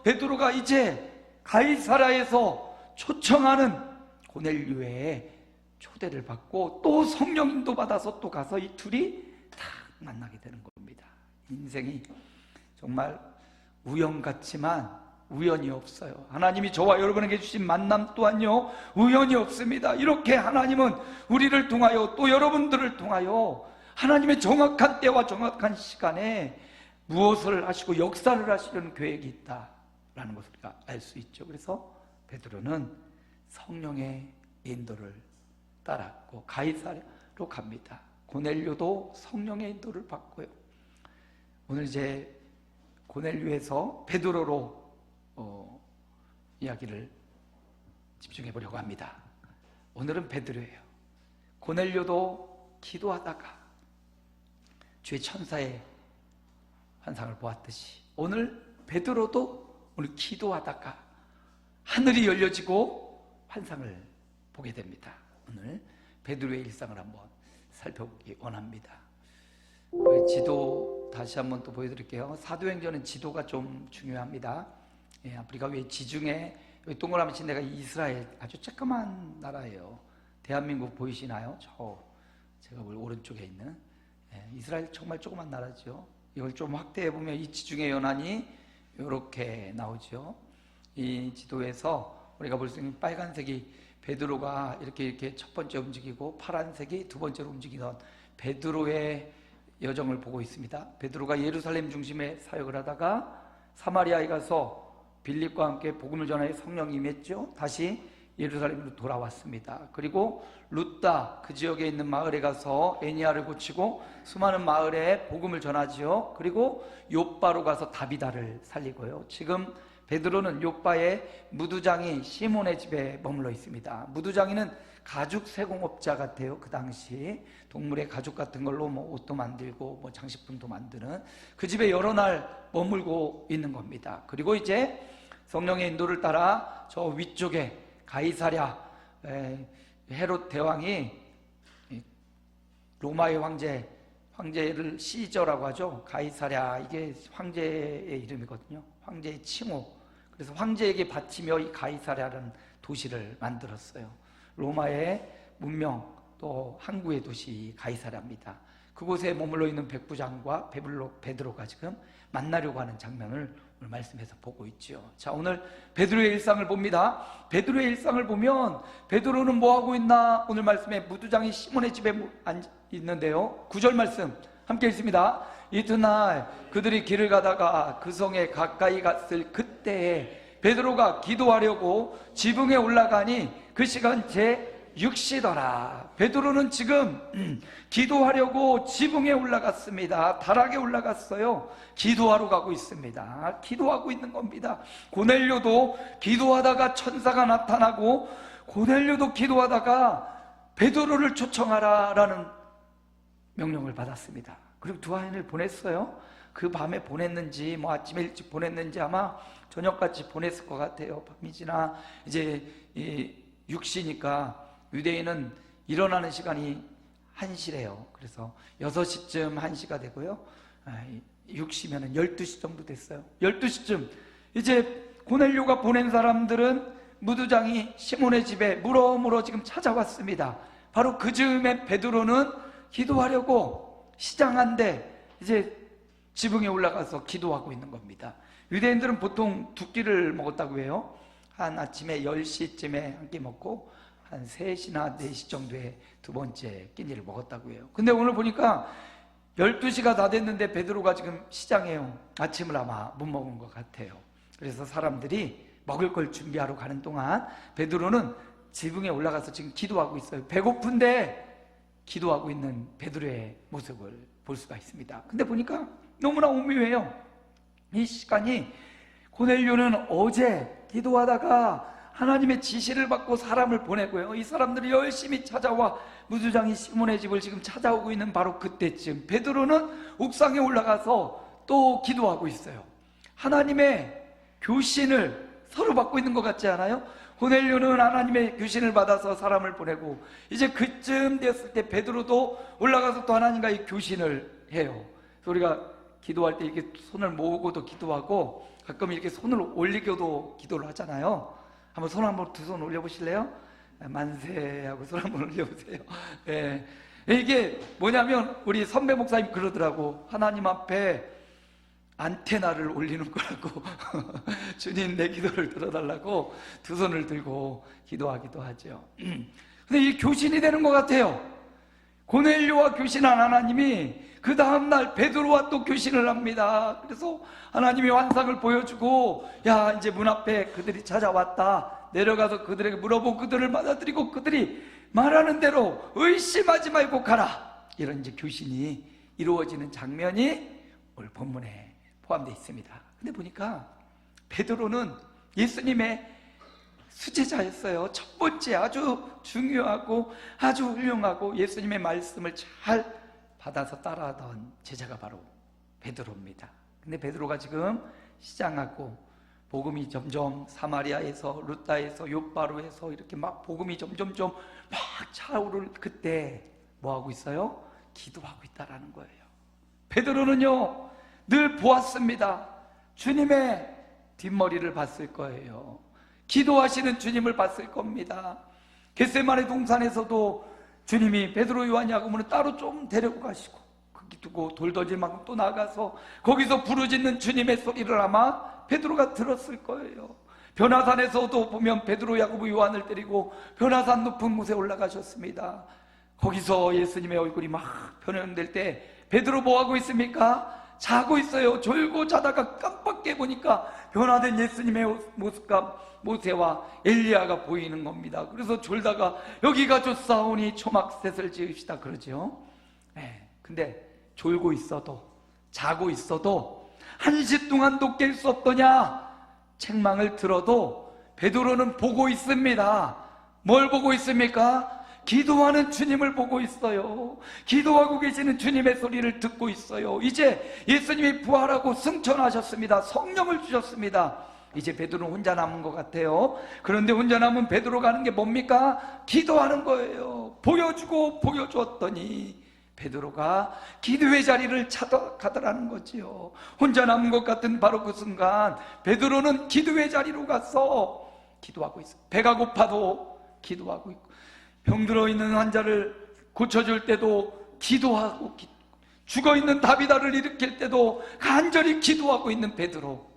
베드로가 이제 가이사랴에서 초청하는 고넬료의 초대를 받고 또 성령인도 받아서 또 가서 이 둘이 딱 만나게 되는 겁니다. 인생이 정말 우연 같지만 우연이 없어요. 하나님이 저와 여러분에게 주신 만남 또한요, 우연이 없습니다. 이렇게 하나님은 우리를 통하여 또 여러분들을 통하여 하나님의 정확한 때와 정확한 시간에 무엇을 하시고 역사를 하시려는 계획이 있다라는 것을 우리가 알 수 있죠. 그래서 베드로는 성령의 인도를 따랐고 가이사랴로 갑니다. 고넬료도 성령의 인도를 받고요. 오늘 이제 고넬료에서 베드로로 이야기를 집중해 보려고 합니다. 오늘은 베드로예요. 고넬료도 기도하다가 주의 천사의 환상을 보았듯이 오늘 베드로도 오늘 기도하다가 하늘이 열려지고 환상을 보게 됩니다. 오늘 베드로의 일상을 한번 살펴보기 원합니다. 지도 다시 한번 또 보여드릴게요. 사도행전은 지도가 좀 중요합니다. 아프리카 왜 지중해 동그라미 친 데가 이스라엘, 아주 조그만 나라예요. 대한민국 보이시나요? 제가 오른쪽에 있는 이스라엘 정말 조그만 나라죠. 이걸 좀 확대해 보면 이 지중해 연안이 이렇게 나오죠. 이 지도에서 우리가 볼 수 있는 빨간색이 베드로가 이렇게 첫 번째 움직이고 파란색이 두 번째로 움직이던 베드로의 여정을 보고 있습니다. 베드로가 예루살렘 중심에 사역을 하다가 사마리아에 가서 빌립과 함께 복음을 전하여 성령이 임했죠. 다시 예루살렘으로 돌아왔습니다. 그리고 루다 그 지역에 있는 마을에 가서 애니아를 고치고 수많은 마을에 복음을 전하지요. 그리고 욥바로 가서 다비다를 살리고요. 지금 베드로는 욥바의 무두장이 시몬의 집에 머물러 있습니다. 무두장이는 가죽 세공업자 같아요. 그 당시 동물의 가죽 같은 걸로 옷도 만들고 장식품도 만드는 그 집에 여러 날 머물고 있는 겁니다. 그리고 이제 성령의 인도를 따라 저 위쪽에 가이사랴, 헤롯 대왕이 로마의 황제를 시저라고 하죠. 가이사랴, 이게 황제의 이름이거든요. 황제의 칭호. 그래서 황제에게 바치며 이 가이사랴라는 도시를 만들었어요. 로마의 문명 또 항구의 도시 가이사랴입니다. 그곳에 머물러 있는 백부장과 베드로가 지금 만나려고 하는 장면을 오늘 말씀에서 보고 있죠. 자, 오늘 베드로의 일상을 봅니다. 베드로의 일상을 보면 베드로는 뭐 하고 있나? 오늘 말씀에 무두장이 시몬의 집에 앉아 있는데요. 9절 말씀 함께 읽습니다. 이튿날 그들이 길을 가다가 그 성에 가까이 갔을 그때에 베드로가 기도하려고 지붕에 올라가니 그 시간 제6시더라. 베드로는 지금 기도하려고 지붕에 올라갔습니다. 다락에 올라갔어요. 기도하러 가고 있습니다. 기도하고 있는 겁니다. 고넬료도 기도하다가 천사가 나타나고 고넬료도 기도하다가 베드로를 초청하라라는 명령을 받았습니다. 그리고 두 아인을 보냈어요. 그 밤에 보냈는지 아침에 일찍 보냈는지 아마 저녁같이 보냈을 것 같아요. 밤이 지나 이제 6시니까 유대인은 일어나는 시간이 1시래요. 그래서 6시쯤 1시가 되고요. 6시면은 12시 정도 됐어요. 12시쯤 이제 고넬료가 보낸 사람들은 무두장이 시몬의 집에 물어물어 지금 찾아왔습니다. 바로 그 즈음에 베드로는 기도하려고 시장한데 이제 지붕에 올라가서 기도하고 있는 겁니다. 유대인들은 보통 두 끼를 먹었다고 해요. 한 아침에 10시쯤에 한 끼 먹고 한 3시나 4시 정도에 두 번째 끼니를 먹었다고 해요. 근데 오늘 보니까 12시가 다 됐는데 베드로가 지금 시장에요. 아침을 아마 못 먹은 것 같아요. 그래서 사람들이 먹을 걸 준비하러 가는 동안 베드로는 지붕에 올라가서 지금 기도하고 있어요. 배고픈데 기도하고 있는 베드로의 모습을 볼 수가 있습니다. 근데 보니까 너무나 오묘해요. 이 시간이 고넬료는 어제 기도하다가 하나님의 지시를 받고 사람을 보내고요. 이 사람들이 열심히 찾아와 무두장이 시몬의 집을 지금 찾아오고 있는 바로 그때쯤 베드로는 옥상에 올라가서 또 기도하고 있어요. 하나님의 교신을 서로 받고 있는 것 같지 않아요? 고넬료는 하나님의 교신을 받아서 사람을 보내고 이제 그쯤 됐을 때 베드로도 올라가서 또 하나님과의 교신을 해요. 그래서 우리가 기도할 때 이렇게 손을 모으고도 기도하고 가끔 이렇게 손을 올리고도 기도를 하잖아요. 한번 손 한번 두 손 올려보실래요? 만세 하고 손 한번 올려보세요. 예. 이게 뭐냐면 우리 선배 목사님 그러더라고. 하나님 앞에 안테나를 올리는 거라고. 주님 내 기도를 들어달라고 두 손을 들고 기도하기도 하죠. 근데 이 교신이 되는 것 같아요. 고넬료와 교신한 하나님이 그 다음날 베드로와 또 교신을 합니다. 그래서 하나님이 환상을 보여주고, 야 이제 문 앞에 그들이 찾아왔다, 내려가서 그들에게 물어보고 그들을 맞아들이고 그들이 말하는 대로 의심하지 말고 가라, 이런 이제 교신이 이루어지는 장면이 오늘 본문에 포함되어 있습니다. 근데 보니까 베드로는 예수님의 수제자였어요. 첫 번째 아주 중요하고 아주 훌륭하고 예수님의 말씀을 잘 받아서 따라하던 제자가 바로 베드로입니다. 근데 베드로가 지금 시장하고 복음이 점점 사마리아에서, 루다에서, 요바로에서 이렇게 막 복음이 점점점 막 차오를 그때 뭐하고 있어요? 기도하고 있다라는 거예요. 베드로는요 늘 보았습니다. 주님의 뒷머리를 봤을 거예요. 기도하시는 주님을 봤을 겁니다. 겟세마네 동산에서도 주님이 베드로, 요한, 야고보는 따로 좀 데리고 가시고 거기 두고 돌 던질 만큼 또 나가서 거기서 부르짖는 주님의 소리를 아마 베드로가 들었을 거예요. 변화산에서도 보면 베드로, 야고보, 요한을 데리고 변화산 높은 곳에 올라가셨습니다. 거기서 예수님의 얼굴이 막 변형될 때 베드로 뭐하고 있습니까? 자고 있어요. 졸고 자다가 깜빡 깨보니까 변화된 예수님의 모습과 모세와 엘리야가 보이는 겁니다. 그래서 졸다가 여기가 좋사오니 초막셋을 지읍시다 그러죠. 네. 근데 졸고 있어도 자고 있어도 한시 동안도 깰 수 없더냐 책망을 들어도 베드로는 보고 있습니다. 뭘 보고 있습니까? 기도하는 주님을 보고 있어요. 기도하고 계시는 주님의 소리를 듣고 있어요. 이제 예수님이 부활하고 승천하셨습니다. 성령을 주셨습니다. 이제 베드로는 혼자 남은 것 같아요. 그런데 혼자 남은 베드로가 하는 게 뭡니까? 기도하는 거예요. 보여주고 보여주었더니 베드로가 기도의 자리를 찾아가더라는 거지요. 혼자 남은 것 같은 바로 그 순간 베드로는 기도의 자리로 가서 기도하고 있어요. 배가 고파도 기도하고 있고, 병들어 있는 환자를 고쳐줄 때도 기도하고, 죽어있는 다비다를 일으킬 때도 간절히 기도하고 있는 베드로.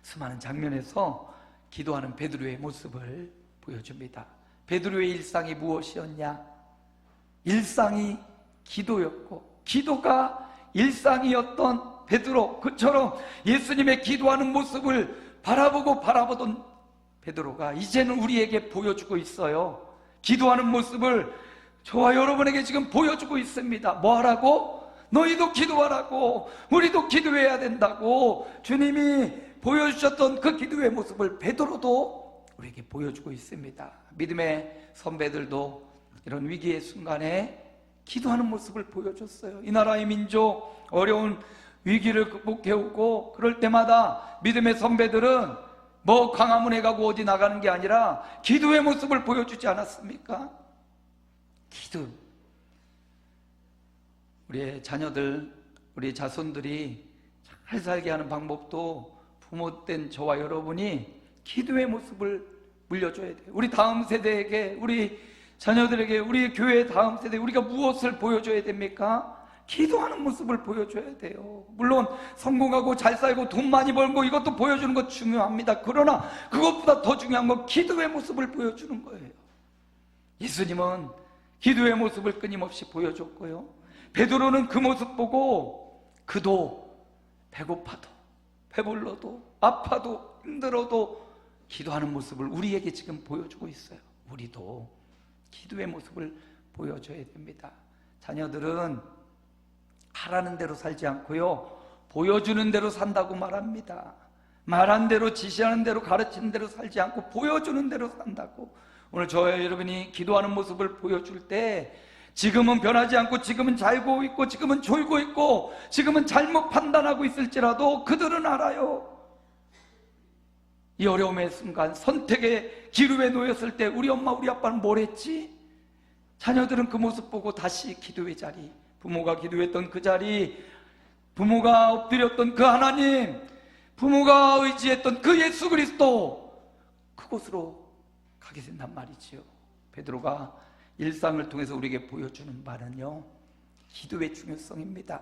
수많은 장면에서 기도하는 베드로의 모습을 보여줍니다. 베드로의 일상이 무엇이었냐? 일상이 기도였고 기도가 일상이었던 베드로, 그처럼 예수님의 기도하는 모습을 바라보던 베드로가 이제는 우리에게 보여주고 있어요. 기도하는 모습을 저와 여러분에게 지금 보여주고 있습니다. 뭐 하라고? 너희도 기도하라고, 우리도 기도해야 된다고 주님이 보여주셨던 그 기도의 모습을 베드로도 우리에게 보여주고 있습니다. 믿음의 선배들도 이런 위기의 순간에 기도하는 모습을 보여줬어요. 이 나라의 민족 어려운 위기를 극복해오고 그럴 때마다 믿음의 선배들은 뭐 광화문에 가고 어디 나가는 게 아니라 기도의 모습을 보여주지 않았습니까? 기도. 우리의 자녀들, 우리의 자손들이 잘 살게 하는 방법도 부모된 저와 여러분이 기도의 모습을 물려줘야 돼요. 우리 다음 세대에게, 우리 자녀들에게, 우리 교회의 다음 세대에 우리가 무엇을 보여줘야 됩니까? 기도하는 모습을 보여줘야 돼요. 물론 성공하고 잘 살고 돈 많이 벌고 이것도 보여주는 것 중요합니다. 그러나 그것보다 더 중요한 건 기도의 모습을 보여주는 거예요. 예수님은 기도의 모습을 끊임없이 보여줬고요, 베드로는 그 모습 보고 그도 배고파도 배불러도 아파도 힘들어도 기도하는 모습을 우리에게 지금 보여주고 있어요. 우리도 기도의 모습을 보여줘야 됩니다. 자녀들은 하라는 대로 살지 않고요, 보여주는 대로 산다고 말합니다. 말한 대로, 지시하는 대로, 가르치는 대로 살지 않고 보여주는 대로 산다고. 오늘 저와 여러분이 기도하는 모습을 보여줄 때 지금은 변하지 않고 지금은 잘고 있고 지금은 졸고 있고 지금은 잘못 판단하고 있을지라도 그들은 알아요. 이 어려움의 순간 선택의 기로에 놓였을 때 우리 엄마 우리 아빠는 뭘 했지? 자녀들은 그 모습 보고 다시 기도의 자리, 부모가 기도했던 그 자리, 부모가 엎드렸던 그 하나님, 부모가 의지했던 그 예수 그리스도, 그곳으로 가게 된단 말이지요. 베드로가 일상을 통해서 우리에게 보여주는 바는요, 기도의 중요성입니다.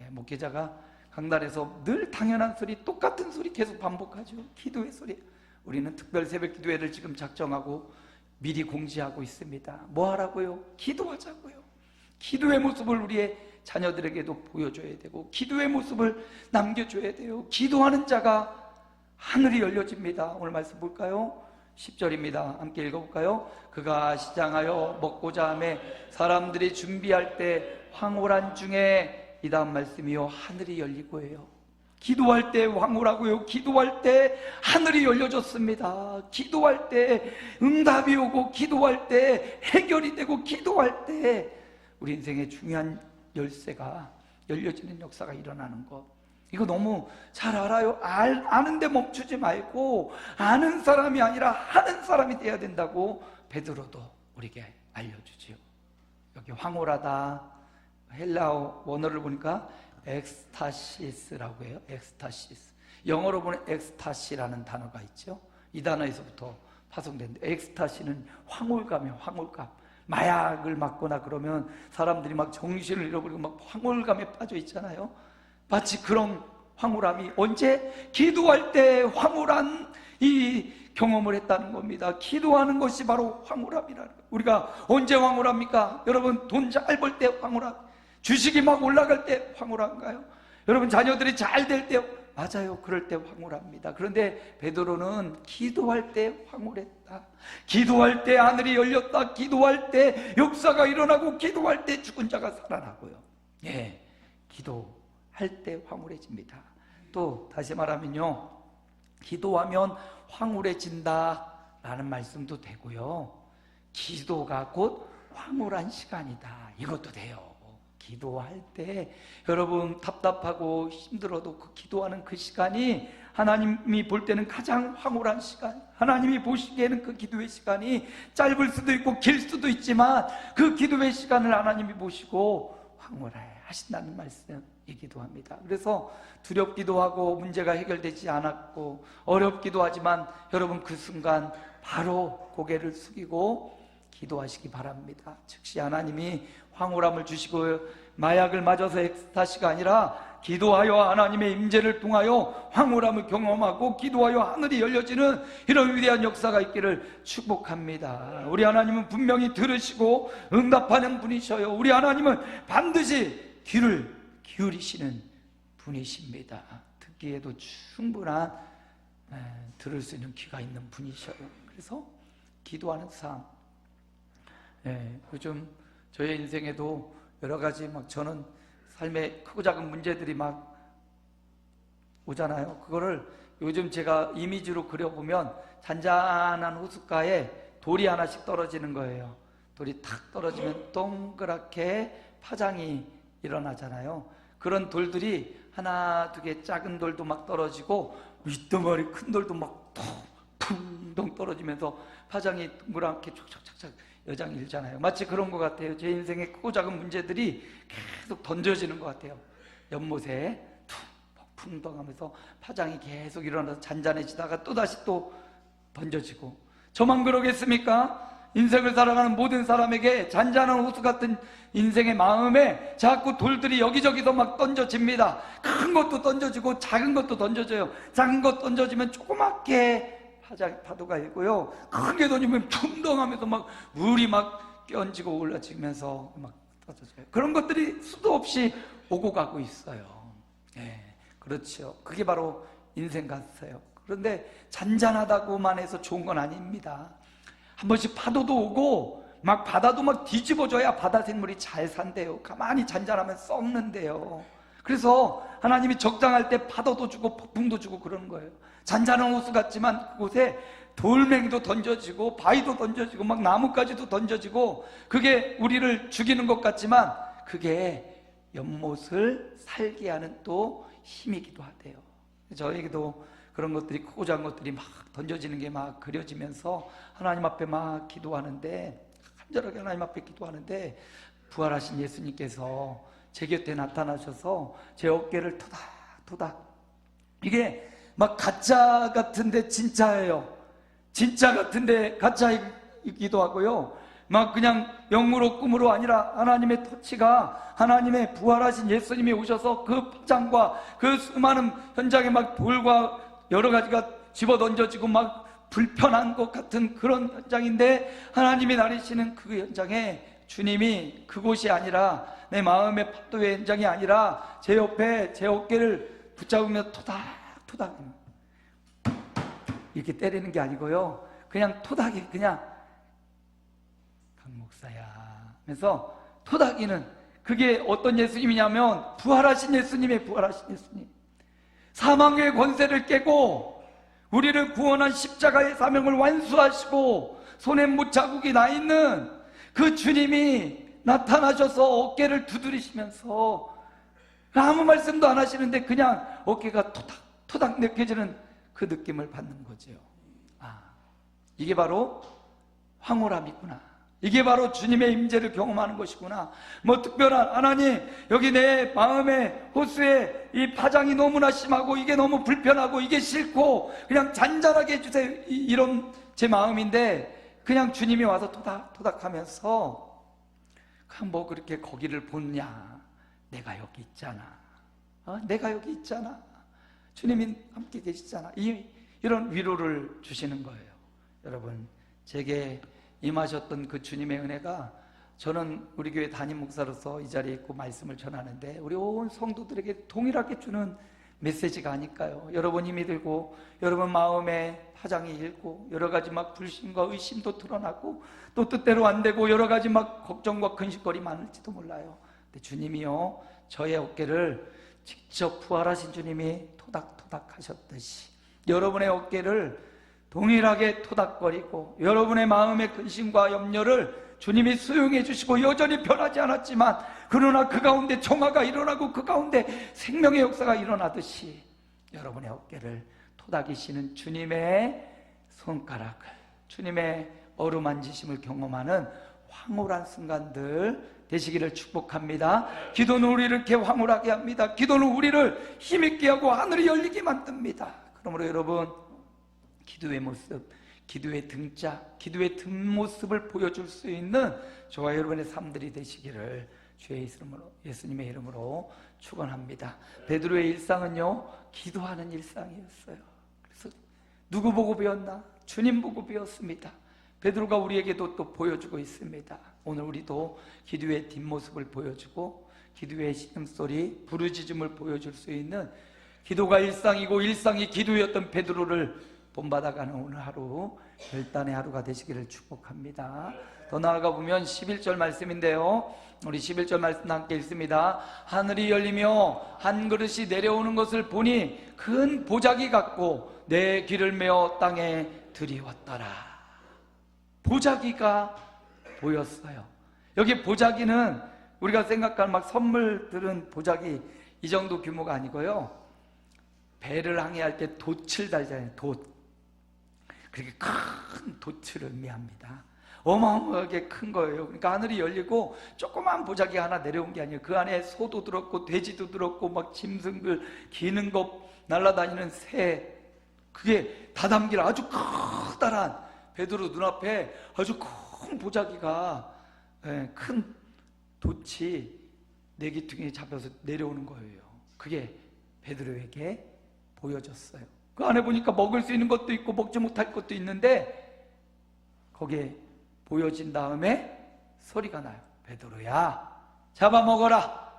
목회자가 강단에서 늘 당연한 소리, 똑같은 소리 계속 반복하죠. 기도의 소리. 우리는 특별 새벽 기도회를 지금 작정하고 미리 공지하고 있습니다. 뭐 하라고요? 기도하자고요. 기도의 모습을 우리의 자녀들에게도 보여줘야 되고, 기도의 모습을 남겨줘야 돼요. 기도하는 자가 하늘이 열려집니다. 오늘 말씀 볼까요? 10절입니다. 함께 읽어볼까요? 그가 시장하여 먹고자 하매 사람들이 준비할 때 황홀한 중에, 이 다음 말씀이요, 하늘이 열리고예요. 기도할 때 황홀하고요, 기도할 때 하늘이 열려졌습니다. 기도할 때 응답이 오고, 기도할 때 해결이 되고, 기도할 때 우리 인생의 중요한 열쇠가 열려지는 역사가 일어나는 것, 이거 너무 잘 알아요. 아는데 멈추지 말고 아는 사람이 아니라 하는 사람이 돼야 된다고 베드로도 우리에게 알려주지요. 여기 황홀하다, 헬라어 원어를 보니까 엑스타시스라고 해요. 엑스타시스. 영어로 보면 엑스타시라는 단어가 있죠. 이 단어에서부터 파송된데, 엑스타시는 황홀감이에요. 황홀감. 마약을 맞거나 그러면 사람들이 막 정신을 잃어버리고 막 황홀감에 빠져 있잖아요. 마치 그런 황홀함이, 언제? 기도할 때 황홀한 이 경험을 했다는 겁니다. 기도하는 것이 바로 황홀함이라는 거예요. 우리가 언제 황홀합니까? 여러분, 돈 잘 벌 때 황홀함, 주식이 막 올라갈 때 황홀한가요? 여러분, 자녀들이 잘 될 때, 맞아요, 그럴 때 황홀합니다. 그런데 베드로는 기도할 때 황홀했다. 기도할 때 하늘이 열렸다. 기도할 때 역사가 일어나고, 기도할 때 죽은 자가 살아나고요. 예, 기도할 때 황홀해집니다. 또 다시 말하면요, 기도하면 황홀해진다 라는 말씀도 되고요, 기도가 곧 황홀한 시간이다, 이것도 돼요. 기도할 때 여러분 답답하고 힘들어도 그 기도하는 그 시간이 하나님이 볼 때는 가장 황홀한 시간, 하나님이 보시기에는 그 기도의 시간이 짧을 수도 있고 길 수도 있지만 그 기도의 시간을 하나님이 보시고 황홀해 하신다는 말씀이기도 합니다. 그래서 두렵기도 하고 문제가 해결되지 않았고 어렵기도 하지만 여러분, 그 순간 바로 고개를 숙이고 기도하시기 바랍니다. 즉시 하나님이 황홀함을 주시고 마약을 맞아서 엑스타시가 아니라 기도하여 하나님의 임재를 통하여 황홀함을 경험하고 기도하여 하늘이 열려지는 이런 위대한 역사가 있기를 축복합니다. 우리 하나님은 분명히 들으시고 응답하는 분이셔요. 우리 하나님은 반드시 귀를 기울이시는 분이십니다. 듣기에도 충분한 들을 수 있는 귀가 있는 분이셔요. 그래서 기도하는 삶, 요즘 저의 인생에도 여러 가지 저는 삶의 크고 작은 문제들이 막 오잖아요. 그거를 요즘 제가 이미지로 그려보면 잔잔한 호숫가에 돌이 하나씩 떨어지는 거예요. 돌이 탁 떨어지면 동그랗게 파장이 일어나잖아요. 그런 돌들이 하나 두 개 작은 돌도 막 떨어지고 윗덩어리 큰 돌도 막 퉁퉁 떨어지면서 파장이 동그랗게 촉촉촉촉 여장이 일잖아요. 마치 그런 것 같아요. 제 인생의 크고 작은 문제들이 계속 던져지는 것 같아요. 연못에 풍덩하면서 파장이 계속 일어나서 잔잔해지다가 또다시 또 던져지고. 저만 그러겠습니까? 인생을 살아가는 모든 사람에게 잔잔한 호수 같은 인생의 마음에 자꾸 돌들이 여기저기서 막 던져집니다. 큰 것도 던져지고 작은 것도 던져져요. 작은 것 던져지면 조그맣게 파도가 있고요, 크게 던지면 풍덩하면서 막 물이 막 끼얹지고 올라지면서 막 떨어져요. 그런 것들이 수도 없이 오고 가고 있어요. 그렇죠. 그게 바로 인생 같아요. 그런데 잔잔하다고만 해서 좋은 건 아닙니다. 한 번씩 파도도 오고 막 바다도 막 뒤집어져야 바다 생물이 잘 산대요. 가만히 잔잔하면 썩는데요. 그래서 하나님이 적당할 때 파도도 주고 폭풍도 주고 그러는 거예요. 잔잔한 호수 같지만 그곳에 돌멩이도 던져지고 바위도 던져지고 막 나뭇가지도 던져지고, 그게 우리를 죽이는 것 같지만 그게 연못을 살게 하는 또 힘이기도 하대요. 저에게도 그런 것들이, 크고 작은 것들이 막 던져지는 게 막 그려지면서 하나님 앞에 막 기도하는데, 간절하게 하나님 앞에 기도하는데 부활하신 예수님께서 제 곁에 나타나셔서 제 어깨를 토닥토닥, 이게 막 가짜 같은데 진짜예요. 진짜 같은데 가짜이기도 하고요. 막 그냥 영으로 꿈으로 아니라 하나님의 터치가, 하나님의 부활하신 예수님이 오셔서 그 파장과 그 수많은 현장에 막 돌과 여러 가지가 집어 던져지고 막 불편한 것 같은 그런 현장인데, 하나님이 나르시는 그 현장에 주님이 그곳이 아니라, 내 마음의 파도의 현장이 아니라 제 옆에 제 어깨를 붙잡으며 토닥토닥 이렇게 때리는 게 아니고요, 그냥 토닥이, 그냥 강 목사야 하면서 토닥이는, 그게 어떤 예수님이냐면 부활하신 예수님의, 부활하신 예수님, 사망의 권세를 깨고 우리를 구원한 십자가의 사명을 완수하시고 손에 못자국이 나 있는 그 주님이 나타나셔서 어깨를 두드리시면서 아무 말씀도 안 하시는데 그냥 어깨가 토닥토닥 느껴지는 그 느낌을 받는 거죠. 아, 이게 바로 황홀함이구나. 이게 바로 주님의 임재를 경험하는 것이구나. 뭐 특별한, 하나님 여기 내 마음의 호수에 이 파장이 너무나 심하고 이게 너무 불편하고 이게 싫고 그냥 잔잔하게 해주세요, 이런 제 마음인데, 그냥 주님이 와서 토닥토닥 하면서 뭐 그렇게 거기를 보느냐, 내가 여기 있잖아, 내가 여기 있잖아, 주님이 함께 계시잖아, 이런 위로를 주시는 거예요. 여러분, 제게 임하셨던 그 주님의 은혜가, 저는 우리 교회 담임 목사로서 이 자리에 있고 말씀을 전하는데 우리 온 성도들에게 동일하게 주는 메시지가 아닐까요? 여러분 힘이 들고 여러분 마음에 파장이 일고 여러 가지 막 불신과 의심도 드러나고 또 뜻대로 안 되고 여러 가지 막 걱정과 근심거리 많을지도 몰라요. 근데 주님이요, 저의 어깨를 직접 부활하신 주님이 토닥토닥 하셨듯이 여러분의 어깨를 동일하게 토닥거리고 여러분의 마음의 근심과 염려를 주님이 수용해 주시고 여전히 변하지 않았지만, 그러나 그 가운데 정화가 일어나고 그 가운데 생명의 역사가 일어나듯이 여러분의 어깨를 토닥이시는 주님의 손가락을, 주님의 어루만지심을 경험하는 황홀한 순간들 되시기를 축복합니다. 기도는 우리를 이렇게 황홀하게 합니다. 기도는 우리를 힘있게 하고 하늘이 열리게 만듭니다. 그러므로 여러분, 기도의 모습, 기도의 등짝, 기도의 뒷모습을 보여줄 수 있는 저와 여러분의 삶들이 되시기를 주의 이름으로, 예수님의 이름으로 축원합니다. 베드로의 일상은요, 기도하는 일상이었어요. 그래서 누구 보고 배웠나? 주님 보고 배웠습니다. 베드로가 우리에게도 또 보여주고 있습니다. 오늘 우리도 기도의 뒷모습을 보여주고 기도의 신음소리, 부르짖음을 보여줄 수 있는, 기도가 일상이고 일상이 기도였던 베드로를 본받아가는 오늘 하루, 결단의 하루가 되시기를 축복합니다. 더 나아가 보면 11절 말씀인데요, 우리 11절 말씀 함께 읽습니다. 하늘이 열리며 한 그릇이 내려오는 것을 보니 큰 보자기 같고 내 귀를 메어 땅에 들이웠더라. 보자기가 보였어요. 여기 보자기는 우리가 생각하는 막 선물들은 보자기 이 정도 규모가 아니고요, 배를 항해할 때 돛을 달잖아요. 돛. 그렇게 큰 돛을 의미합니다. 어마어마하게 큰 거예요. 그러니까 하늘이 열리고 조그만 보자기 하나 내려온 게 아니에요. 그 안에 소도 들었고 돼지도 들었고 막 짐승들, 기는 것, 날아다니는 새, 그게 다 담길 아주 커다란, 베드로 눈앞에 아주 큰 보자기가, 큰 돛이 네 기둥에 잡혀서 내려오는 거예요. 그게 베드로에게 보여졌어요. 그 안에 보니까 먹을 수 있는 것도 있고 먹지 못할 것도 있는데, 거기에 보여진 다음에 소리가 나요. 베드로야, 잡아먹어라.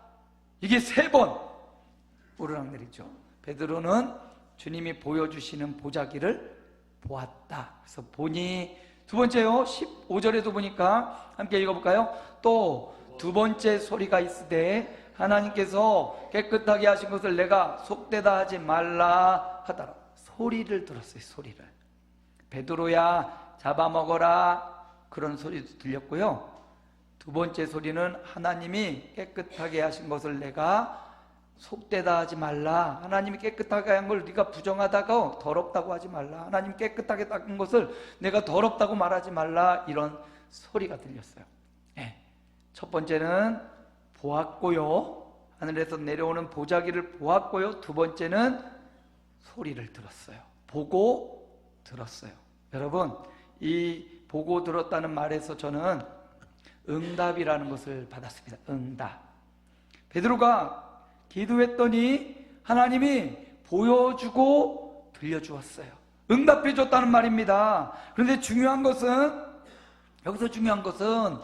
이게 3번 오르락내리죠. 베드로는 주님이 보여주시는 보자기를 보았다. 그래서 보니, 두 번째요, 15절에도 보니까 함께 읽어볼까요? 또 두 번째 소리가 있으되 하나님께서 깨끗하게 하신 것을 내가 속되다 하지 말라 하더라. 소리를 들었어요. 소리를. 베드로야, 잡아먹어라. 그런 소리도 들렸고요. 두 번째 소리는 하나님이 깨끗하게 하신 것을 내가 속되다 하지 말라. 하나님이 깨끗하게 한 걸 네가 부정하다고 더럽다고 하지 말라. 하나님 깨끗하게 닦은 것을 내가 더럽다고 말하지 말라. 이런 소리가 들렸어요. 첫 번째는 보았고요, 하늘에서 내려오는 보자기를 보았고요. 두 번째는 소리를 들었어요. 보고 들었어요. 여러분, 이 보고 들었다는 말에서 저는 응답이라는 것을 받았습니다. 응답. 베드로가 기도했더니 하나님이 보여주고 들려주었어요. 응답해 줬다는 말입니다. 그런데 여기서 중요한 것은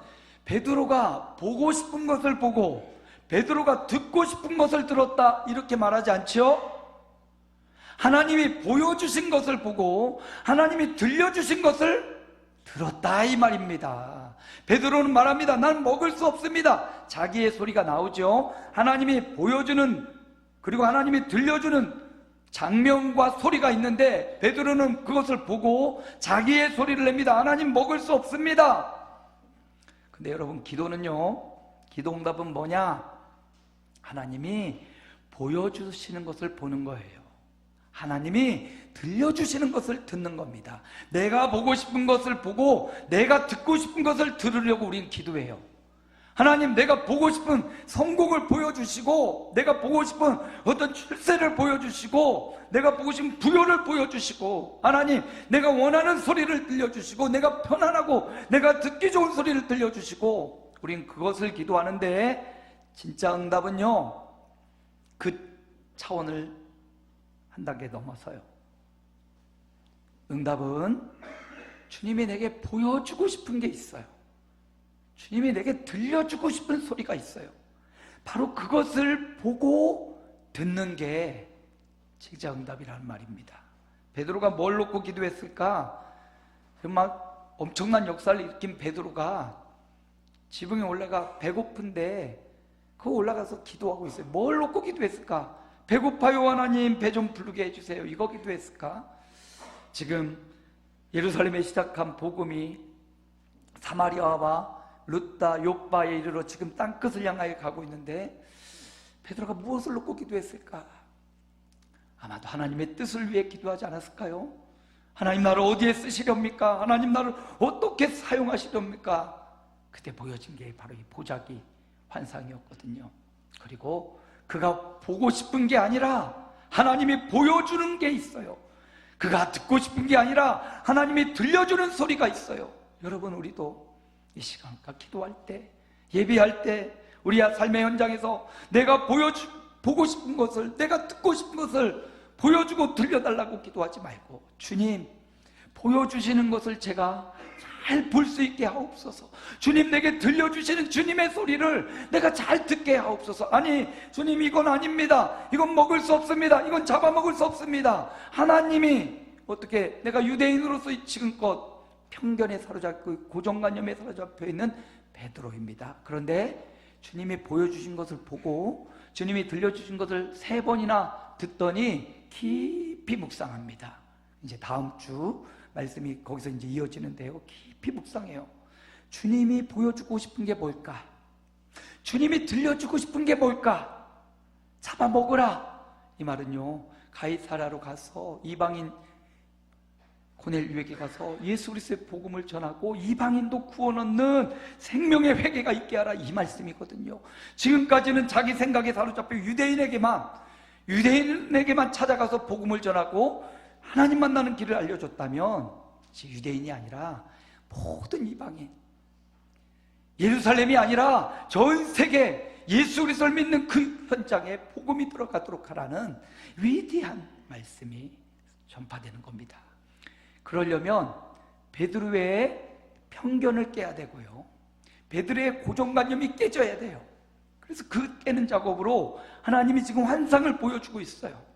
베드로가 보고 싶은 것을 보고 베드로가 듣고 싶은 것을 들었다 이렇게 말하지 않죠? 하나님이 보여주신 것을 보고 하나님이 들려주신 것을 들었다 이 말입니다. 베드로는 말합니다. 난 먹을 수 없습니다. 자기의 소리가 나오죠. 하나님이 보여주는 그리고 하나님이 들려주는 장면과 소리가 있는데 베드로는 그것을 보고 자기의 소리를 냅니다. 하나님 먹을 수 없습니다. 근데 여러분, 기도는요, 기도 응답은 뭐냐? 하나님이 보여주시는 것을 보는 거예요. 하나님이 들려주시는 것을 듣는 겁니다. 내가 보고 싶은 것을 보고 내가 듣고 싶은 것을 들으려고 우리는 기도해요. 하나님, 내가 보고 싶은 성공을 보여주시고 내가 보고 싶은 어떤 출세를 보여주시고 내가 보고 싶은 부여를 보여주시고 하나님, 내가 원하는 소리를 들려주시고 내가 편안하고 내가 듣기 좋은 소리를 들려주시고 우린 그것을 기도하는데 진짜 응답은요, 그 차원을 한 단계 넘어서요. 응답은 주님이 내게 보여주고 싶은 게 있어요. 주님이 내게 들려주고 싶은 소리가 있어요. 바로 그것을 보고 듣는 게 진짜 응답이라는 말입니다. 베드로가 뭘 놓고 기도했을까? 막 엄청난 역사를 일으킨 베드로가 지붕에 올라가 배고픈데 그거 올라가서 기도하고 있어요. 뭘 놓고 기도했을까? 배고파요 하나님, 배 좀 부르게 해주세요. 이거 기도했을까? 지금 예루살렘에 시작한 복음이 사마리아와 룻다, 요바에 이르러 지금 땅끝을 향하여 가고 있는데 베드로가 무엇을 놓고 기도했을까? 아마도 하나님의 뜻을 위해 기도하지 않았을까요? 하나님, 나를 어디에 쓰시렵니까? 하나님, 나를 어떻게 사용하시렵니까? 그때 보여진 게 바로 이 보자기 환상이었거든요. 그리고 그가 보고 싶은 게 아니라 하나님이 보여주는 게 있어요. 그가 듣고 싶은 게 아니라 하나님이 들려주는 소리가 있어요. 여러분, 우리도 이 시간과 기도할 때, 예배할 때 우리의 삶의 현장에서 내가 보고 싶은 것을, 내가 듣고 싶은 것을 보여주고 들려달라고 기도하지 말고, 주님, 보여주시는 것을 제가 잘 볼 수 있게 하옵소서. 주님, 내게 들려주시는 주님의 소리를 내가 잘 듣게 하옵소서. 아니, 주님, 이건 아닙니다. 이건 먹을 수 없습니다. 이건 잡아먹을 수 없습니다. 하나님이 어떻게, 내가 유대인으로서 지금껏 편견에 사로잡고 고정관념에 사로잡혀 있는 베드로입니다. 그런데 주님이 보여주신 것을 보고 주님이 들려주신 것을 3번이나 듣더니 깊이 묵상합니다. 이제 다음 주 말씀이 거기서 이제 이어지는데요, 깊이 묵상해요. 주님이 보여주고 싶은 게 뭘까? 주님이 들려주고 싶은 게 뭘까? 잡아먹으라. 이 말은요, 가이사랴로 가서 이방인 고넬료에게 가서 예수 그리스도의 복음을 전하고 이방인도 구원 얻는 생명의 회개가 있게 하라, 이 말씀이거든요. 지금까지는 자기 생각에 사로잡혀 유대인에게만 찾아가서 복음을 전하고 하나님 만나는 길을 알려줬다면, 유대인이 아니라 모든 이방인, 예루살렘이 아니라 전 세계 예수 그리스도를 믿는 그 현장에 복음이 들어가도록 하라는 위대한 말씀이 전파되는 겁니다. 그러려면 베드로의 편견을 깨야 되고요, 베드로의 고정관념이 깨져야 돼요. 그래서 그 깨는 작업으로 하나님이 지금 환상을 보여주고 있어요.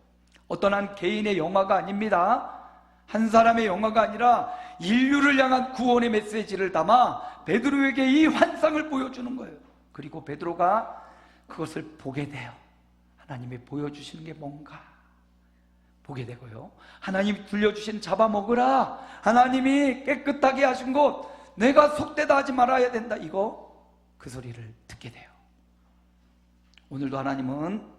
어떤 한 개인의 영화가 아닙니다. 한 사람의 영화가 아니라 인류를 향한 구원의 메시지를 담아 베드로에게 이 환상을 보여주는 거예요. 그리고 베드로가 그것을 보게 돼요. 하나님이 보여주시는 게 뭔가 보게 되고요, 하나님이 들려주신 잡아먹으라, 하나님이 깨끗하게 하신 것, 내가 속되다 하지 말아야 된다, 그 소리를 듣게 돼요. 오늘도 하나님은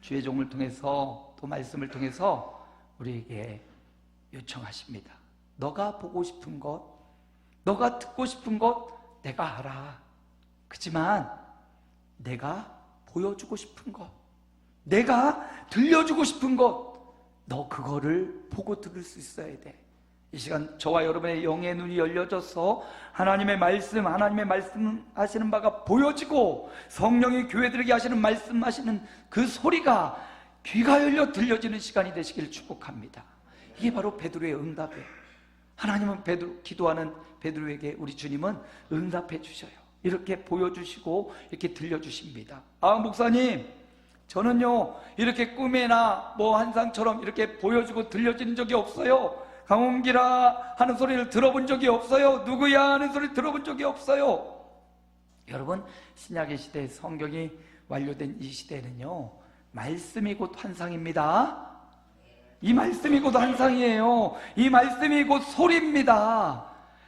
주의 종을 통해서 또 말씀을 통해서 우리에게 요청하십니다. 너가 보고 싶은 것, 너가 듣고 싶은 것 내가 알아. 그렇지만 내가 보여주고 싶은 것, 내가 들려주고 싶은 것, 너 그거를 보고 들을 수 있어야 돼. 이 시간 저와 여러분의 영의 눈이 열려져서 하나님의 말씀하시는 바가 보여지고 성령이 교회들에게 하시는 말씀하시는 그 소리가 귀가 열려 들려지는 시간이 되시길 축복합니다. 이게 바로 베드로의 응답이에요. 하나님은 기도하는 베드로에게 우리 주님은 응답해 주셔요. 이렇게 보여주시고 이렇게 들려주십니다. 목사님, 저는요 이렇게 꿈이나 환상처럼 이렇게 보여주고 들려지는 적이 없어요. 강홍기라 하는 소리를 들어본 적이 없어요. 누구야 하는 소리를 들어본 적이 없어요. 여러분, 신약의 시대 성경이 완료된 이 시대는요 말씀이 곧 환상입니다. 이 말씀이 곧 환상이에요. 이 말씀이 곧 소리입니다.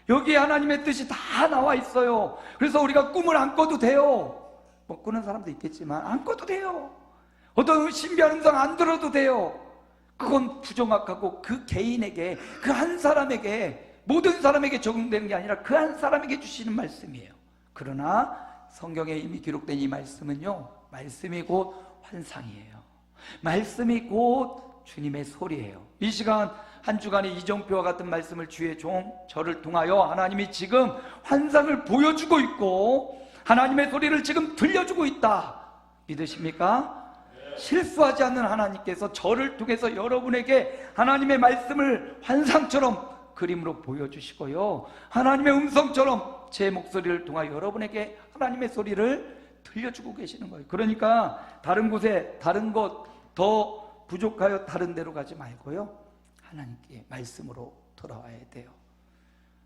여기에 하나님의 뜻이 다 나와 있어요. 그래서 우리가 꿈을 안 꿔도 돼요. 꾸는 사람도 있겠지만 안 꿔도 돼요. 어떤 신비한 음성 안 들어도 돼요. 그건 부정확하고 그 개인에게, 그 한 사람에게, 모든 사람에게 적용되는 게 아니라 그 한 사람에게 주시는 말씀이에요. 그러나 성경에 이미 기록된 이 말씀은요 말씀이 곧 환상이에요. 말씀이 곧 주님의 소리예요. 이 시간 한 주간의 이정표와 같은 말씀을 주의 종 저를 통하여 하나님이 지금 환상을 보여주고 있고 하나님의 소리를 지금 들려주고 있다. 믿으십니까? 실수하지 않는 하나님께서 저를 통해서 여러분에게 하나님의 말씀을 환상처럼 그림으로 보여주시고요 하나님의 음성처럼 제 목소리를 통하여 여러분에게 하나님의 소리를 들려주고 계시는 거예요. 그러니까 다른 곳에 다른 것 더 부족하여 다른 데로 가지 말고요 하나님께 말씀으로 돌아와야 돼요.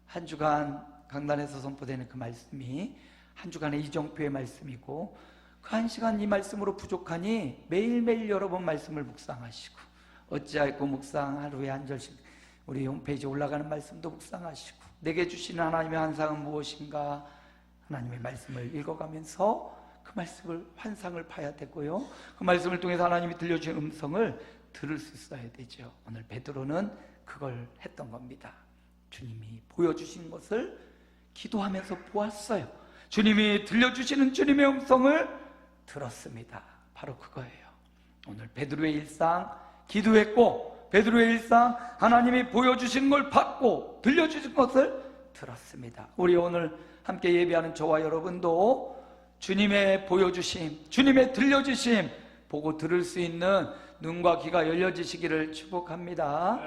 한 주간 강단에서 선포되는 그 말씀이 한 주간의 이정표의 말씀이고 그 한 시간 이 말씀으로 부족하니 매일매일 여러 번 말씀을 묵상하시고 어찌하였고 묵상 하루에 한 절씩 우리 홈페이지에 올라가는 말씀도 묵상하시고 내게 주시는 하나님의 환상은 무엇인가 하나님의 말씀을 읽어가면서 그 말씀을 환상을 봐야 되고요 그 말씀을 통해서 하나님이 들려주신 음성을 들을 수 있어야 되죠. 오늘 베드로는 그걸 했던 겁니다. 주님이 보여주신 것을 기도하면서 보았어요. 주님이 들려주시는 주님의 음성을 들었습니다. 바로 그거예요. 오늘 베드로의 일상 기도했고 베드로의 일상 하나님이 보여주신 걸 받고 들려주신 것을 들었습니다. 우리 오늘 함께 예배하는 저와 여러분도 주님의 보여주심, 주님의 들려주심 보고 들을 수 있는 눈과 귀가 열려지시기를 축복합니다.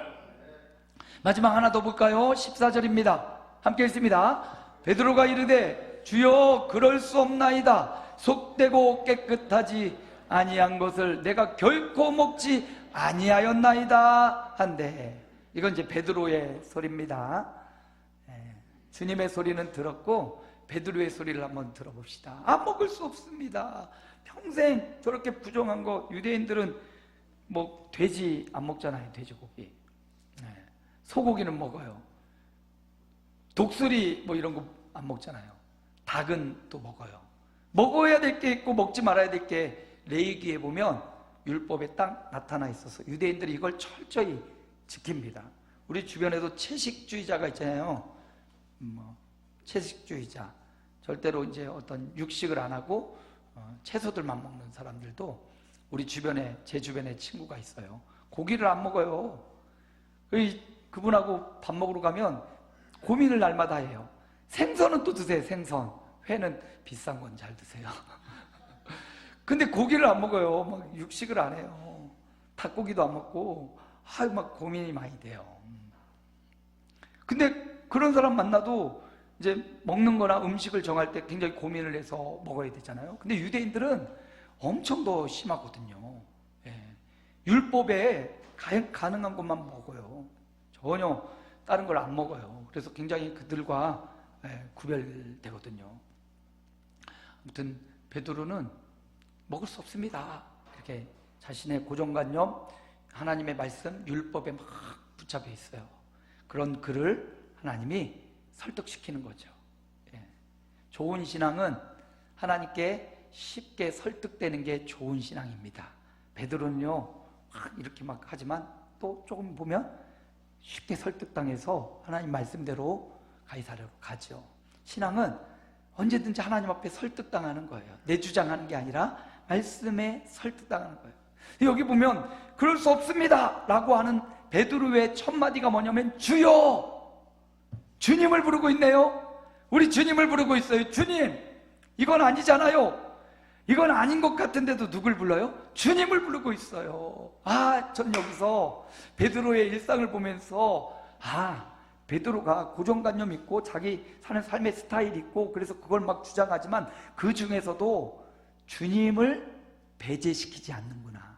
마지막 하나 더 볼까요? 14절입니다. 함께 읽습니다. 베드로가 이르되 주여 그럴 수 없나이다. 속되고 깨끗하지 아니한 것을 내가 결코 먹지 아니하였나이다 한데 이건 이제 베드로의 소리입니다. 주님의 소리는 들었고 베드로의 소리를 한번 들어봅시다. 먹을 수 없습니다. 평생 저렇게 부정한 거 유대인들은 돼지 안 먹잖아요. 돼지고기. 소고기는 먹어요. 독수리 이런 거 안 먹잖아요. 닭은 또 먹어요. 먹어야 될 게 있고 먹지 말아야 될 게 레위기에 보면 율법에 딱 나타나 있어서 유대인들이 이걸 철저히 지킵니다. 우리 주변에도 채식주의자가 있잖아요. 채식주의자, 절대로 이제 어떤 육식을 안 하고 채소들만 먹는 사람들도 우리 주변에, 제 주변에 친구가 있어요. 고기를 안 먹어요. 그분하고 밥 먹으러 가면 고민을 날마다 해요. 생선은 또 드세요. 생선, 회는 비싼 건 잘 드세요. 근데 고기를 안 먹어요. 육식을 안 해요. 닭고기도 안 먹고 고민이 많이 돼요. 근데 그런 사람 만나도 이제 먹는 거나 음식을 정할 때 굉장히 고민을 해서 먹어야 되잖아요. 근데 유대인들은 엄청 더 심하거든요. 율법에 가능한 것만 먹어요. 전혀 다른 걸 안 먹어요. 그래서 굉장히 그들과 구별되거든요. 아무튼 베드로는 먹을 수 없습니다. 이렇게 자신의 고정관념, 하나님의 말씀, 율법에 막 붙잡혀 있어요. 그런 그를 하나님이 설득시키는 거죠. 좋은 신앙은 하나님께 쉽게 설득되는 게 좋은 신앙입니다. 베드로는요 이렇게 막 하지만 또 조금 보면 쉽게 설득당해서 하나님 말씀대로 가이사랴로 가죠. 신앙은 언제든지 하나님 앞에 설득당하는 거예요. 내 주장하는 게 아니라 말씀에 설득당하는 거예요. 여기 보면 그럴 수 없습니다 라고 하는 베드로의 첫 마디가 뭐냐면 주여, 주님을 부르고 있네요. 우리 주님을 부르고 있어요. 주님, 이건 아니잖아요. 이건 아닌 것 같은데도 누굴 불러요? 주님을 부르고 있어요. 전 여기서 베드로의 일상을 보면서 베드로가 고정관념 있고 자기 사는 삶의 스타일 있고 그래서 그걸 막 주장하지만 그 중에서도 주님을 배제시키지 않는구나,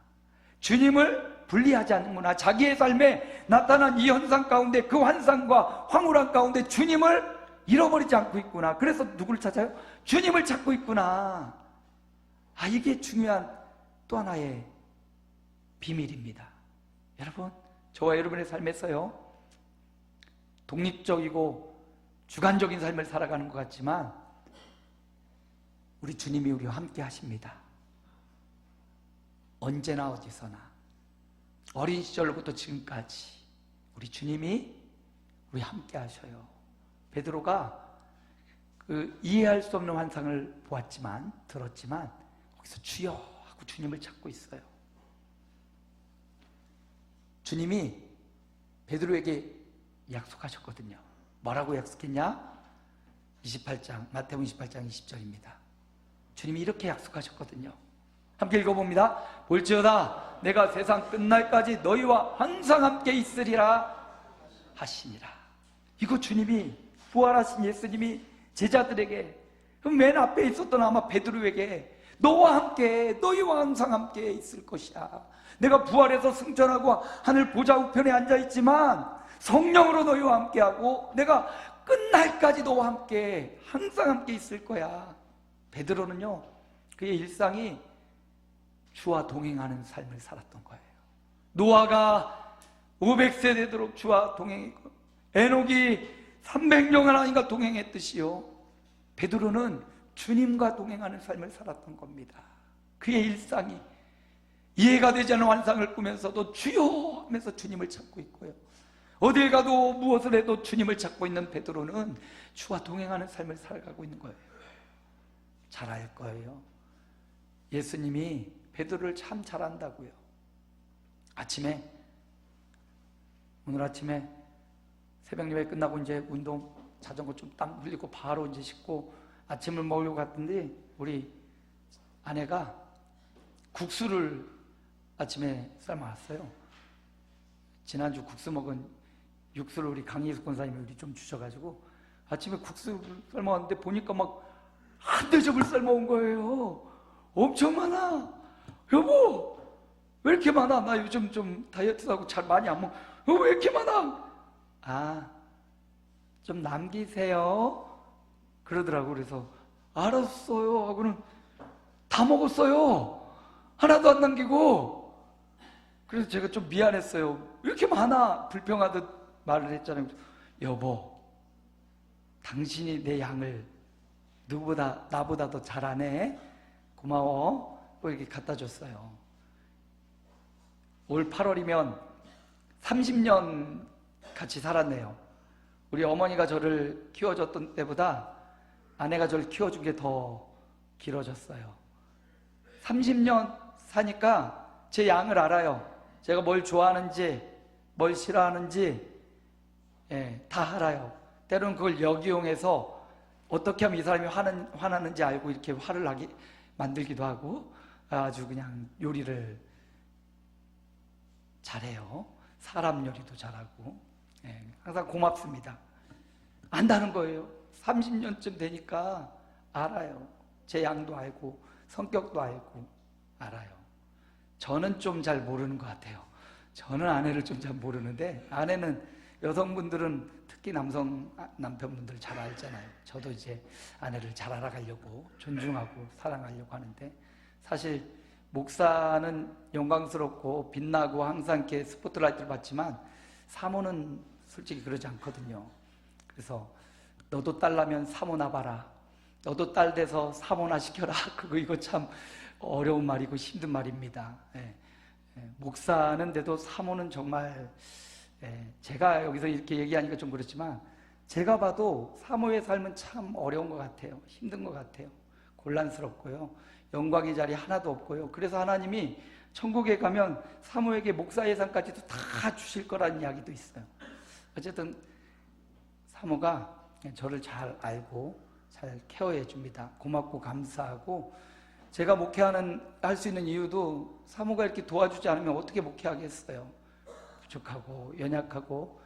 주님을 분리하지 않는구나, 자기의 삶에 나타난 이 현상 가운데, 그 환상과 황홀한 가운데 주님을 잃어버리지 않고 있구나. 그래서 누구를 찾아요? 주님을 찾고 있구나. 이게 중요한 또 하나의 비밀입니다. 여러분, 저와 여러분의 삶에서요, 독립적이고 주관적인 삶을 살아가는 것 같지만 우리 주님이 우리와 함께 하십니다. 언제나 어디서나, 어린 시절부터 지금까지 우리 주님이 우리 함께 하셔요. 베드로가 이해할 수 없는 환상을 보았지만, 들었지만 거기서 주여 하고 주님을 찾고 있어요. 주님이 베드로에게 약속하셨거든요. 뭐라고 약속했냐? 28장, 마태복음 28장 20절입니다. 주님이 이렇게 약속하셨거든요. 함께 읽어봅니다. 볼지어다 내가 세상 끝날까지 너희와 항상 함께 있으리라 하시니라. 이거 주님이, 부활하신 예수님이 제자들에게, 맨 앞에 있었던 아마 베드로에게 너와 함께, 너희와 항상 함께 있을 것이야. 내가 부활해서 승천하고 하늘 보좌 우편에 앉아있지만 성령으로 너희와 함께하고 내가 끝날까지 너와 함께, 항상 함께 있을 거야. 베드로는요, 그의 일상이 주와 동행하는 삶을 살았던 거예요. 노아가 500세 되도록 주와 동행했고, 에녹이 300년 아닌가 동행했듯이요, 베드로는 주님과 동행하는 삶을 살았던 겁니다. 그의 일상이 이해가 되지 않는 환상을 꾸면서도 주여 하면서 주님을 찾고 있고요, 어딜 가도 무엇을 해도 주님을 찾고 있는 베드로는 주와 동행하는 삶을 살아가고 있는 거예요. 잘 알 거예요. 예수님이 베드로를 참 잘 안다고요. 오늘 아침에 새벽 예배 끝나고 이제 운동, 자전거 좀 땀 흘리고 바로 이제 씻고 아침을 먹으려고 갔더니 우리 아내가 국수를 아침에 삶아왔어요. 지난주 국수 먹은 육수를 우리 강희숙 권사님이 우리 좀 주셔가지고 아침에 국수를 삶아왔는데 보니까 막 한 대접을 삶아온 거예요. 엄청 많아. 여보, 왜 이렇게 많아? 나 요즘 좀 다이어트도 하고 잘 많이 안 먹어. 왜 이렇게 많아? 좀 남기세요 그러더라고. 그래서 알았어요 하고는 다 먹었어요. 하나도 안 남기고. 그래서 제가 좀 미안했어요. 왜 이렇게 많아? 불평하듯 말을 했잖아요. 여보, 당신이 내 양을 나보다 더 잘하네. 고마워. 이렇게 갖다 줬어요. 올 8월이면 30년 같이 살았네요. 우리 어머니가 저를 키워줬던 때보다 아내가 저를 키워준 게 더 길어졌어요. 30년 사니까 제 양을 알아요. 제가 뭘 좋아하는지, 뭘 싫어하는지 다 알아요. 때로는 그걸 역이용해서 어떻게 하면 이 사람이 화나는지 알고 이렇게 화를 나게 만들기도 하고, 아주 그냥 요리를 잘해요. 사람 요리도 잘하고. 항상 고맙습니다. 안다는 거예요. 30년쯤 되니까 알아요. 제 양도 알고 성격도 알고 알아요. 저는 좀 잘 모르는 것 같아요. 저는 아내를 좀 잘 모르는데, 아내는, 여성분들은 특히 남편분들 잘 알잖아요. 저도 이제 아내를 잘 알아가려고, 존중하고 사랑하려고 하는데, 사실 목사는 영광스럽고 빛나고 항상 이렇게 스포트라이트를 받지만 사모는 솔직히 그러지 않거든요. 그래서 너도 딸라면 사모나 봐라, 너도 딸 돼서 사모나 시켜라. 이거 참 어려운 말이고 힘든 말입니다. 목사는 돼도 사모는 정말, 제가 여기서 이렇게 얘기하니까 좀 그렇지만 제가 봐도 사모의 삶은 참 어려운 것 같아요. 힘든 것 같아요. 곤란스럽고요. 영광의 자리 하나도 없고요. 그래서 하나님이 천국에 가면 사모에게 목사 예산까지도 다 주실 거라는 이야기도 있어요. 어쨌든 사모가 저를 잘 알고 잘 케어해 줍니다. 고맙고 감사하고, 제가 할 수 있는 이유도 사모가 이렇게 도와주지 않으면 어떻게 목회하겠어요. 부족하고 연약하고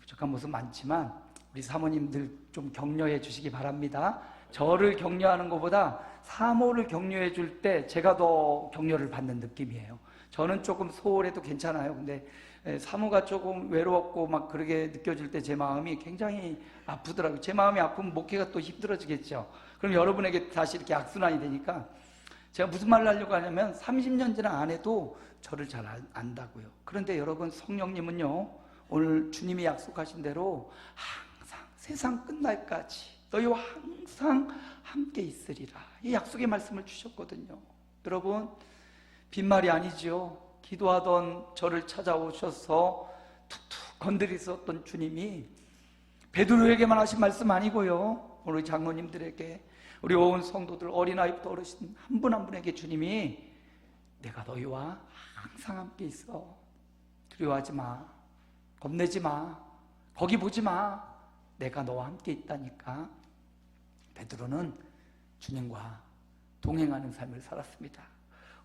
부족한 모습 많지만 우리 사모님들 좀 격려해 주시기 바랍니다. 저를 격려하는 것보다 사모를 격려해 줄 때 제가 더 격려를 받는 느낌이에요. 저는 조금 소홀해도 괜찮아요. 근데 사모가 조금 외롭고 막 그렇게 느껴질 때 제 마음이 굉장히 아프더라고요. 제 마음이 아프면 목회가 또 힘들어지겠죠. 그럼 여러분에게 다시 이렇게 악순환이 되니까 제가 무슨 말을 하려고 하냐면 30년 지나 안 해도 저를 잘 안다고요. 그런데 여러분, 성령님은요, 오늘 주님이 약속하신 대로 항상 세상 끝날까지 너희와 항상 함께 있으리라, 이 약속의 말씀을 주셨거든요. 여러분, 빈말이 아니죠. 기도하던 저를 찾아오셔서 툭툭 건드리셨던 주님이 베드로에게만 하신 말씀 아니고요, 우리 장로님들에게, 우리 온 성도들, 어린아이부터 어르신 한 분 한 분에게 주님이 내가 너희와 항상 함께 있어. 두려워하지 마. 겁내지 마. 거기 보지 마. 내가 너와 함께 있다니까. 베드로는 주님과 동행하는 삶을 살았습니다.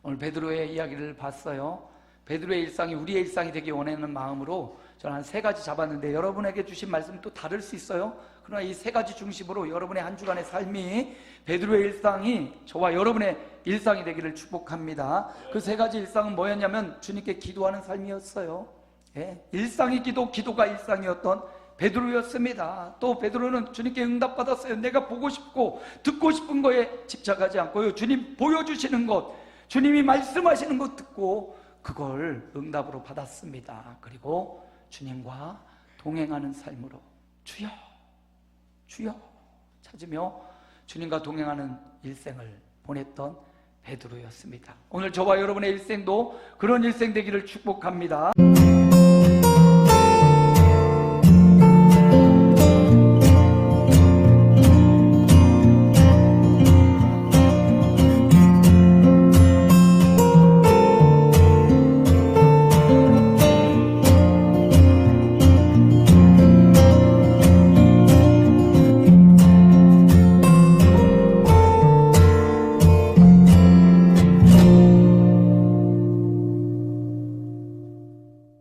오늘 베드로의 이야기를 봤어요. 베드로의 일상이 우리의 일상이 되기 원하는 마음으로 저는 한 3가지 잡았는데, 여러분에게 주신 말씀은 또 다를 수 있어요. 그러나 이 3가지 중심으로 여러분의 한 주간의 삶이, 베드로의 일상이 저와 여러분의 일상이 되기를 축복합니다. 그 3가지 일상은 뭐였냐면 주님께 기도하는 삶이었어요. 일상이 기도, 기도가 일상이었던 베드로였습니다. 또 베드로는 주님께 응답받았어요. 내가 보고 싶고 듣고 싶은 거에 집착하지 않고요, 주님 보여주시는 것, 주님이 말씀하시는 것 듣고 그걸 응답으로 받았습니다. 그리고 주님과 동행하는 삶으로 주여 주여 찾으며 주님과 동행하는 일생을 보냈던 베드로였습니다. 오늘 저와 여러분의 일생도 그런 일생 되기를 축복합니다.